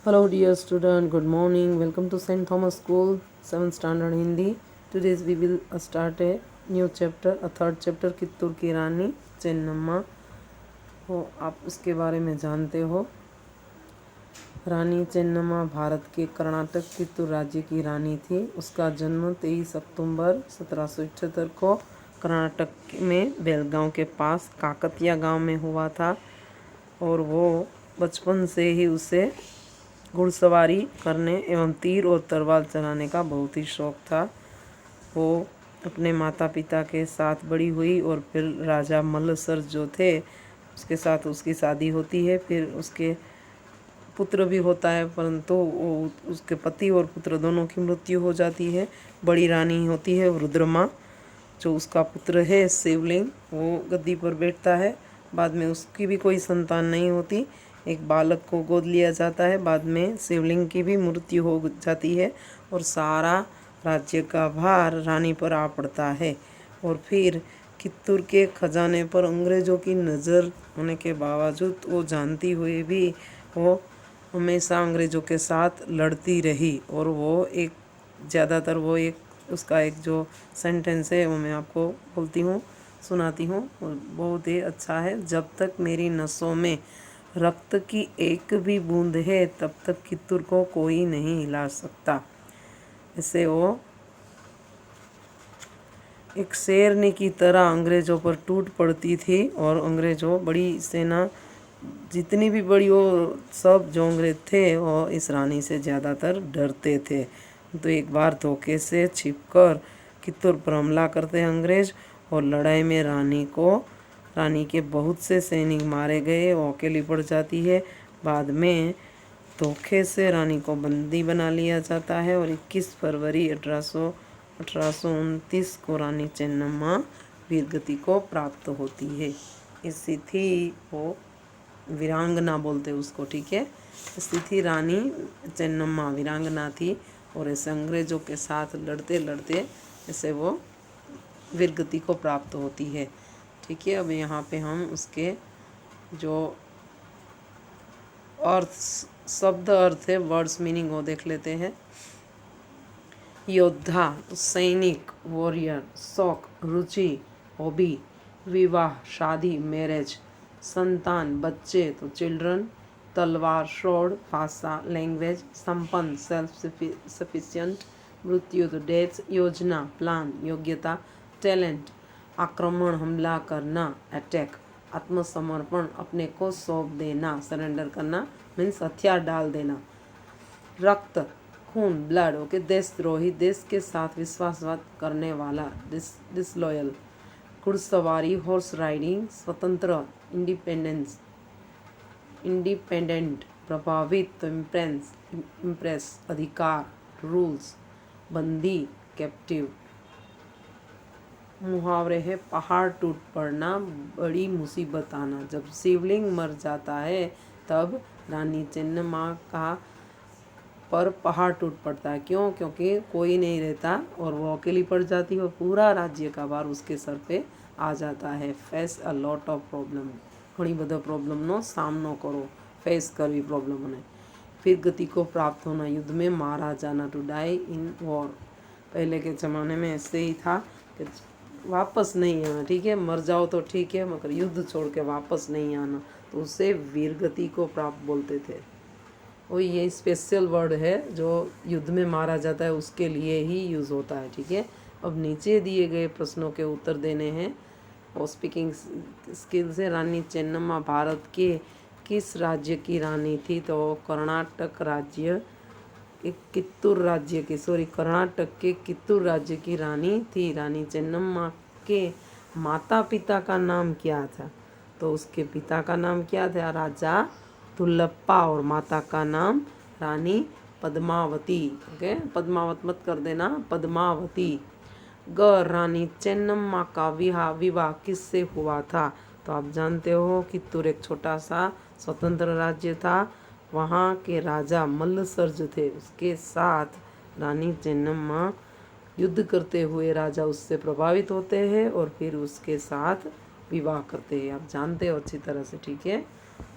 Hello dear student, good morning. Welcome to St. Thomas School, 7th standard Hindi. Today we will start a new chapter, a third chapter Kittur की रानी चेन्नम्मा हो। आप उसके बारे में जानते हो। रानी चेन्नम्मा भारत के कर्नाटक कित्तूर राज्य की रानी थी। उसका जन्म 23 अक्टूबर 1778 को कर्नाटक में बेलगांव के पास काकतिया गांव में हुआ था और वो बचपन से ही उसे घुड़सवारी करने एवं तीर और तलवार चलाने का बहुत ही शौक था। वो अपने माता पिता के साथ बड़ी हुई और फिर राजा मल्लसर जो थे उसके साथ उसकी शादी होती है। फिर उसके पुत्र भी होता है, परंतु वो उसके पति और पुत्र दोनों की मृत्यु हो जाती है। बड़ी रानी होती है रुद्रमा, जो उसका पुत्र है शिवलिंग, वो गद्दी पर बैठता है। बाद में उसकी भी कोई संतान नहीं होती, एक बालक को गोद लिया जाता है। बाद में शिवलिंग की भी मृत्यु हो जाती है और सारा राज्य का भार रानी पर आ पड़ता है। और फिर कित्तूर के खजाने पर अंग्रेज़ों की नज़र होने के बावजूद वो जानती हुई भी वो हमेशा अंग्रेज़ों के साथ लड़ती रही। और वो एक ज़्यादातर वो एक उसका एक जो सेंटेंस है वो मैं आपको बोलती हूँ, सुनाती हूँ, और बहुत ही अच्छा है। जब तक मेरी नसों में रक्त की एक भी बूंद है तब तक कित्तूर को कोई नहीं हिला सकता। ऐसे वो एक शेरनी की तरह अंग्रेज़ों पर टूट पड़ती थी और अंग्रेज़ों बड़ी सेना जितनी भी बड़ी हो, सब जो अंग्रेज थे वो इस रानी से ज़्यादातर डरते थे। तो एक बार धोखे से छिपकर कित्तूर पर हमला करते हैं अंग्रेज और लड़ाई में रानी के बहुत से सैनिक मारे गए, वो अकेली पड़ जाती है। बाद में धोखे से रानी को बंदी बना लिया जाता है और 21 फरवरी 1829 को रानी चेन्नम्मा वीरगति को प्राप्त होती है। इसी थी वो वीरांगना बोलते उसको, ठीक है। इसी थी रानी चेन्नम्मा वीरांगना थी और ऐसे अंग्रेज़ों के साथ लड़ते लड़ते ऐसे वो वीरगति को प्राप्त होती है, ठीक है। अब यहाँ पे हम उसके जो अर्थ शब्द अर्थ है, वर्ड्स मीनिंग वो देख लेते हैं। योद्धा सैनिक, वॉरियर, शौक, रुचि, हॉबी, विवाह शादी मैरिज, संतान बच्चे तो चिल्ड्रन, तलवार शॉर्ड भाषा लैंग्वेज, संपन्न सेल्फ सफिशिएंट, मृत्यु तो डेथ, योजना प्लान, योग्यता टैलेंट, आक्रमण हमला करना अटैक, आत्मसमर्पण अपने को सौंप देना सरेंडर करना मीन्स हथियार डाल देना, रक्त खून ब्लड, ओके, देशद्रोही देश के साथ विश्वासघात करने वाला डिसलॉयल, घुड़सवारी हॉर्स राइडिंग, स्वतंत्र इंडिपेंडेंट, प्रभावित इम्प्रेस, अधिकार रूल्स, बंदी कैप्टिव। मुहावरे है पहाड़ टूट पड़ना, बड़ी मुसीबत आना। जब शिवलिंग मर जाता है तब रानी चेन्नम्मा का पर पहाड़ टूट पड़ता है। क्यों? क्योंकि कोई नहीं रहता और वो अकेली पड़ जाती है और पूरा राज्य का भार उसके सर पे आ जाता है। Face a lot of problem, घणी બધા प्रॉब्लमનો सामनो करो, फेस करवी प्रॉब्लम ने। फिर गति को प्राप्त होना, युद्ध में मारा जाना, टू डाई इन वॉर। पहले के ज़माने में ऐसे ही था कि वापस नहीं आना, ठीक है, मर जाओ तो ठीक है मगर युद्ध छोड़ के वापस नहीं आना, तो उसे वीरगति को प्राप्त बोलते थे। और ये स्पेशल वर्ड है जो युद्ध में मारा जाता है उसके लिए ही यूज़ होता है, ठीक है। अब नीचे दिए गए प्रश्नों के उत्तर देने हैं और स्पीकिंग स्किल से। रानी चेन्नम्मा भारत के किस राज्य की रानी थी? तो कर्नाटक राज्य कर्नाटक के कित्तूर राज्य की रानी थी। रानी चेन्नम्मा के माता पिता का नाम क्या था? तो उसके पिता का नाम क्या था? राजा दुल्लप्पा, और माता का नाम रानी पद्मावती, ओके, पद्मावत मत कर देना, पद्मावती। रानी चेन्नम्मा का विवाह किससे हुआ था? तो आप जानते हो कित्तूर एक छोटा सा स्वतंत्र राज्य था, वहाँ के राजा मल्लसर जो थे उसके साथ रानी चेन्नम्मा युद्ध करते हुए राजा उससे प्रभावित होते हैं और फिर उसके साथ विवाह करते हैं। आप जानते हो अच्छी तरह से, ठीक है।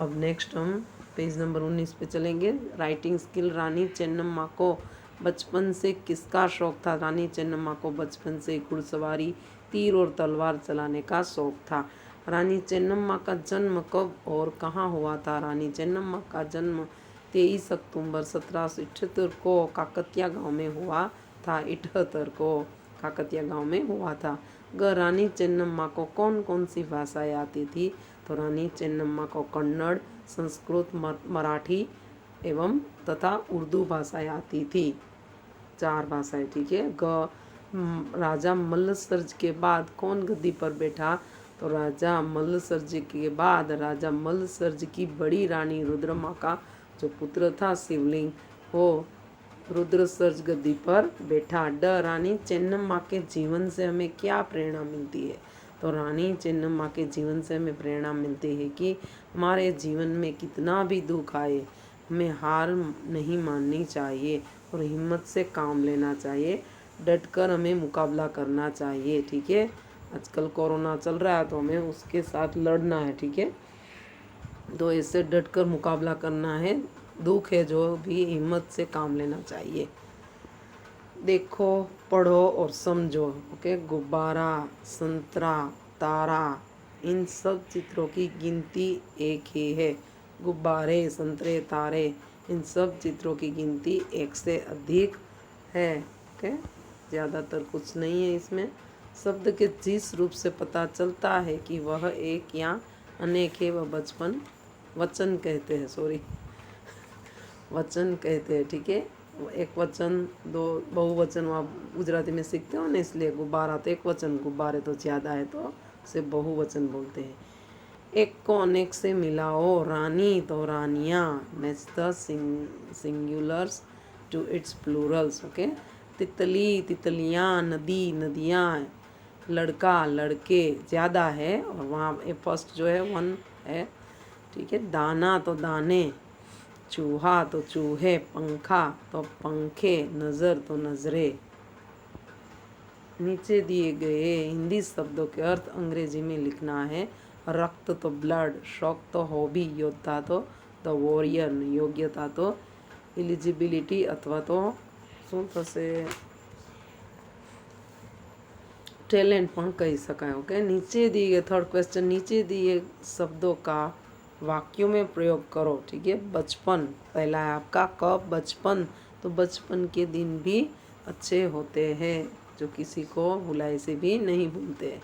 अब नेक्स्ट हम पेज नंबर 19 पे चलेंगे। Writing skill. रानी चेन्नम्मा को बचपन से किसका शौक था? रानी चेन्नम्मा को बचपन से घुड़सवारी, तीर और तलवार चलाने का शौक था। रानी चेन्नम्मा का जन्म कब और कहाँ हुआ था? रानी चेन्नम्मा का जन्म 23 अक्टूबर 1778 को काकतिया गांव में हुआ था। 78 को काकतिया गांव में हुआ था। रानी चेन्नम्मा को कौन कौन सी भाषाएं आती थी? तो रानी चेन्नम्मा को कन्नड़, संस्कृत, मराठी एवं तथा उर्दू भाषाएं आती थी। 4 भाषाएं, ठीक है। राजा मल्लसर्ज के बाद कौन गद्दी पर बैठा? तो राजा मल्लसर्ज के बाद राजा मल्लसर्ज की बड़ी रानी रुद्रमा का जो पुत्र था शिवलिंग, वो रुद्रसर्ज गद्दी पर बैठा। रानी चेन्नम्मा के जीवन से हमें क्या प्रेरणा मिलती है? तो रानी चेन्नम्मा के जीवन से हमें प्रेरणा मिलती है कि हमारे जीवन में कितना भी दुख आए, हमें हार नहीं माननी चाहिए और हिम्मत से काम लेना चाहिए। डटकर हमें मुकाबला करना चाहिए, ठीक है। आजकल कोरोना चल रहा है तो हमें उसके साथ लड़ना है, ठीक है। तो इससे डटकर मुकाबला करना है। दुख है जो भी, हिम्मत से काम लेना चाहिए। देखो, पढ़ो और समझो, ओके। गुब्बारा, संतरा, तारा, इन सब चित्रों की गिनती एक ही है। गुब्बारे, संतरे, तारे, इन सब चित्रों की गिनती एक से अधिक है, ओके। ज़्यादातर कुछ नहीं है इसमें। शब्द के जिस रूप से पता चलता है कि वह एक या अनेक है, वह वचन कहते हैं, वचन कहते हैं, ठीक है। एक वचन, दो बहुवचन आप गुजराती में सीखते हो ना, इसलिए गुब्बारा तो एक वचन, गुब्बारे तो ज़्यादा है तो उसे बहुवचन बोलते हैं। एक को अनेक से मिलाओ। रानी तो रानियाँ, match the singulars to its plurals, okay. तितली, तितलियाँ, नदी, नदियाँ, लड़का, लड़के ज़्यादा है और वहाँ फर्स्ट जो है 1 है, ठीक है। दाना तो दाने, चूहा तो चूहे, पंखा तो पंखे, नज़र तो नज़रें। नीचे दिए गए हिंदी शब्दों के अर्थ अंग्रेजी में लिखना है। रक्त तो ब्लड, शौक तो हॉबी, योद्धा तो द वॉरियर, योग्यता तो एलिजिबिलिटी अथवा तो શું થશે टेलेंट પણ કહી શકાય, ओके। नीचे दिए गए, थर्ड क्वेश्चन, नीचे दिए शब्दों का वाक्यों में प्रयोग करो, ठीक है। बचपन पहला है आपका। कब? बचपन, तो बचपन के दिन भी अच्छे होते हैं, जो किसी को भुलाए से भी नहीं भूलते।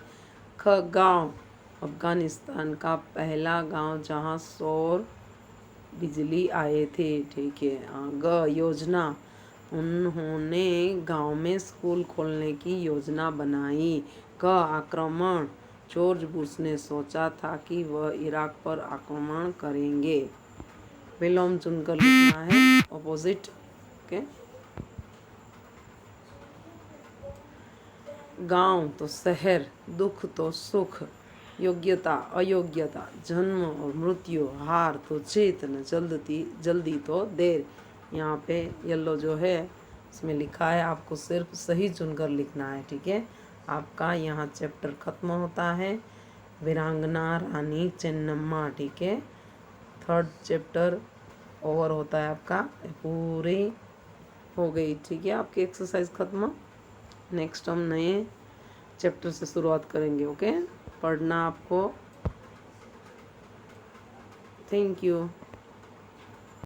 गांव, अफगानिस्तान का पहला गांव जहां सौर बिजली आए थे, ठीक है। योजना, उन्होंने गांव में स्कूल खोलने की योजना बनाई। आक्रमण, जॉर्ज बुश ने सोचा था कि वह इराक पर आक्रमण करेंगे। विलोम चुनकर लिखना है, ऑपोजिट, ओके। गांव तो शहर, दुख तो सुख, योग्यता, अयोग्यता, जन्म और मृत्यु, हार तो जीत, जल्दी तो देर। यहाँ पे येलो जो है इसमें लिखा है, आपको सिर्फ सही चुनकर लिखना है, ठीक है। आपका यहाँ चैप्टर खत्म होता है। वीरांगना रानी चेन्नम्मा, ठीक है। 3rd चैप्टर ओवर होता है आपका, पूरी हो गई, ठीक है। आपकी एक्सरसाइज खत्म। नेक्स्ट हम नए चैप्टर से शुरुआत करेंगे, ओके। पढ़ना आपको। Thank you.